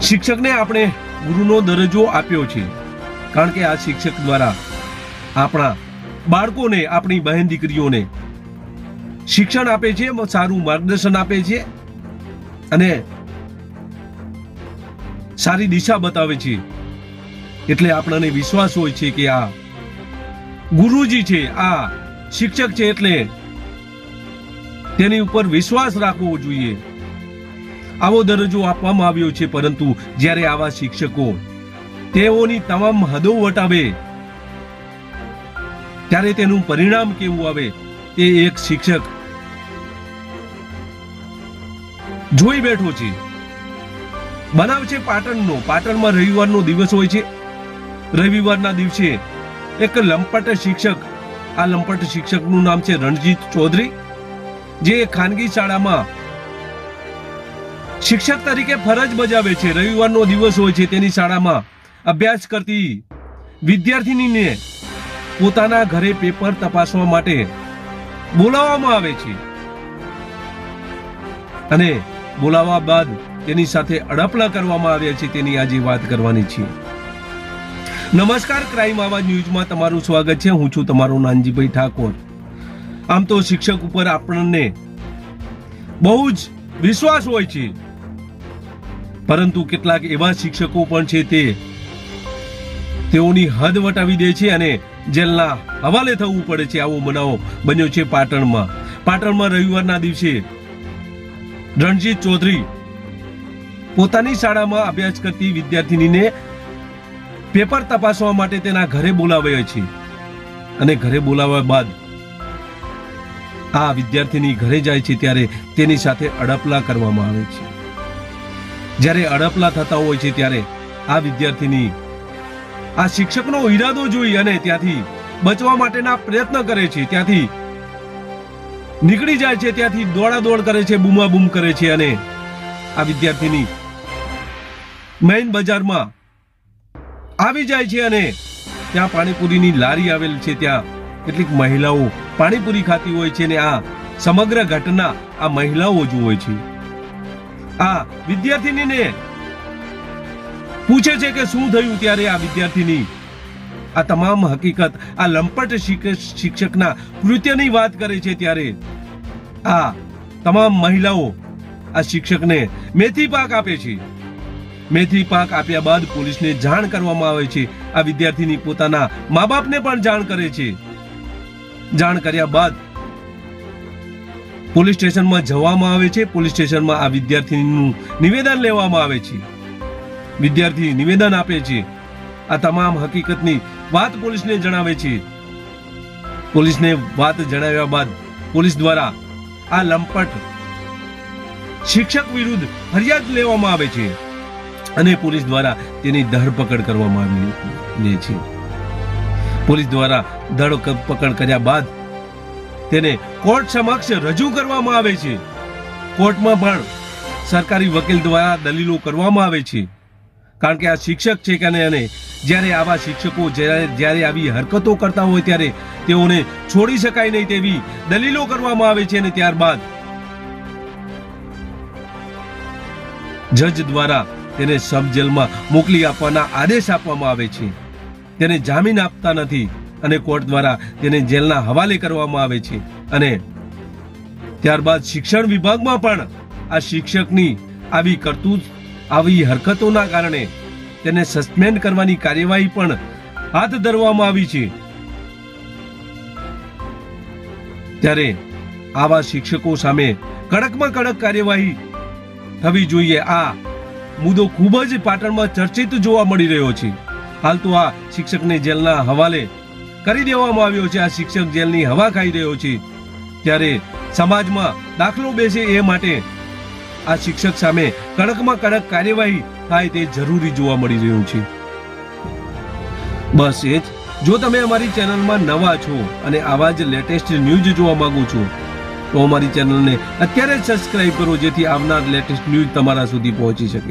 શિક્ષકને આપણે ગુરુનો દરજ્જો આપ્યો છે, કારણ કે આ શિક્ષક દ્વારા આપણા બાળકોને, આપણી બહેન દીકરીઓને શિક્ષણ આપે છે, સારું માર્ગદર્શન આપે છે અને સારી દિશા બતાવે છે. એટલે આપણને વિશ્વાસ હોય છે કે આ ગુરુજી છે, આ શિક્ષક છે, એટલે તેની ઉપર વિશ્વાસ રાખવો જોઈએ. આવો દરજ્જો આપવામાં આવ્યો છે. પરંતુ જ્યારે આવા શિક્ષકો તેઓની તમામ હદો વટાવે ત્યારે તેનું પરિણામ કેવું આવે તે એક શિક્ષક જોઈ બેઠો છે. બનાવ છે પાટણનો. પાટણમાં રવિવારનો દિવસ હોય છે. રવિવારના દિવસે એક લંપટ શિક્ષક, આ લંપટ શિક્ષકનું નામ છે રણજીત ચૌધરી, જે ખાનગી શાળામાં શિક્ષક તરીકે ફરજ બજાવે છે. રવિવારનો દિવસ હોય છે. તેની શાળામાં અભ્યાસ કરતી વિદ્યાર્થીનીને પોતાના ઘરે પેપર તપાસવા માટે બોલાવવામાં આવે છે અને બોલાવવા બાદ તેની સાથે અડપલા કરવામાં આવ્યા છે. તેની આજે વાત કરવાની છે. નમસ્કાર, ક્રાઇમ આવાજ ન્યૂઝમાં તમારું સ્વાગત છે. હું છું તમારો નાનજીભાઈ ઠાકોર. આમ તો શિક્ષક ઉપર આપણને બહુ જ વિશ્વાસ હોય છે, પરંતુ કેટલાક એવા શિક્ષકો પણ છે તેઓની હદ વટાવી દે છે અને જેલના હવાલે થવું પડે છે. આવો બનાવ બન્યો છે પાટણમાં. પાટણમાં રવિવારના દિવસે રણજીત ચૌધરી પોતાની શાળામાં અભ્યાસ કરતી વિદ્યાર્થીનીને પેપર તપાસવા માટે તેના ઘરે બોલાવ્યા છે અને ઘરે બોલાવ્યા બાદ આ વિદ્યાર્થીની ઘરે જાય છે ત્યારે તેની સાથે અડપલા કરવામાં આવે છે. જ્યારે અડપલા થતા હોય છે ત્યારે આ વિદ્યાર્થીની આ શિક્ષકનો ઈરાદો જોઈ અને ત્યાંથી બચવા માટેના પ્રયત્ન કરે છે. ત્યાંથી નીકળી જાય છે, ત્યાંથી દોડાદોડ કરે છે, બૂમાબૂમ કરે છે અને આ વિદ્યાર્થીની મેઇન બજારમાં આવી જાય છે અને ત્યાં પાણીપુરીની લારી આવેલ છે. ત્યાં કેટલીક મહિલાઓ પાણીપુરી ખાતી હોય છે અને આ સમગ્ર ઘટના આ મહિલાઓ જુએ છે. આ વિદ્યાર્થીનીને પૂછે છે કે શું થયું. ત્યારે આ વિદ્યાર્થીની આ તમામ હકીકત, આ લંપટ શિક્ષકના કૃત્યની વાત કરે છે. ત્યારે આ તમામ મહિલાઓ આ શિક્ષકને મેથી પાક આપે છે. મેથી પાક આપ્યા બાદ પોલીસને જાણ કરવામાં આવે છે. આ વિદ્યાર્થીની પોતાના મા બાપને પણ જાણ કરે છે. જાણ કર્યા બાદ પોલીસ સ્ટેશનમાં જવામાં આવે છે. પોલીસ સ્ટેશનમાં આ વિદ્યાર્થીનું નિવેદન લેવામાં આવે છે. વિદ્યાર્થી નિવેદન આપે છે. આ તમામ હકીકતની વાત પોલીસને જણાવે છે. પોલીસને વાત જણાવ્યા બાદ પોલીસ દ્વારા આ લંપટ શિક્ષક વિરુદ્ધ ફરિયાદ લેવામાં આવે છે અને પોલીસ દ્વારા તેની ધરપકડ કરવામાં આવે છે. પોલીસ દ્વારા ધરપકડ કર્યા બાદ તેને કોર્ટ સમક્ષ રજૂ કરવામાં આવે છે. કોર્ટમાં પણ સરકારી વકીલ દ્વારા દલીલો કરવામાં આવે છે, કારણ કે આ શિક્ષક છે કે અને જ્યારે આવા શિક્ષકો જ્યારે આવી હરકતો કરતા હોય ત્યારે તેઓને છોડી શકાય નહીં તેવી દલીલો કરવામાં આવે છે અને ત્યારબાદ જજ દ્વારા તેને સબ જેલમાં મોકલી આપવાના આદેશ આપવામાં આવે છે. તેને જામીન આપતા નથી અને કોર્ટ દ્વારા તેને જેલના હવાલે કરવામાં આવે છે અને ત્યારબાદ શિક્ષણ વિભાગમાં પણ આ શિક્ષકની આવી કરતૂત, આવી હરકતોના કારણે તેને સસ્પેન્ડ કરવાની કાર્યવાહી પણ હાથ ધરવામાં આવી છે. ત્યારે આવા શિક્ષકો સામે કડકમાં કડક કાર્યવાહી થવી જોઈએ. આ મુદ્દો ખૂબ જ પાટણમાં ચર્ચિત જોવા મળી રહ્યો છે. હાલ તો આ શિક્ષકને જેલના હવાલે કરી દેવામાં આવ્યો છે. આ શિક્ષક જેલની હવા ખાઈ રહ્યો છે. ત્યારે સમાજમાં દાખલો બેસે એ માટે આ શિક્ષક સામે કડકમાં કડક કાર્યવાહી થાય તે જરૂરી જોવા મળી રહ્યું છે. બસ એ જ. જો તમે અમારી ચેનલમાં નવા છો અને આવા જ લેટેસ્ટ ન્યૂઝ જોવા માંગો છો તો અમારી ચેનલને અત્યારે જ સબસ્ક્રાઇબ કરો, જેથી આવનાર લેટેસ્ટ ન્યૂઝ તમારા સુધી પહોંચી શકે.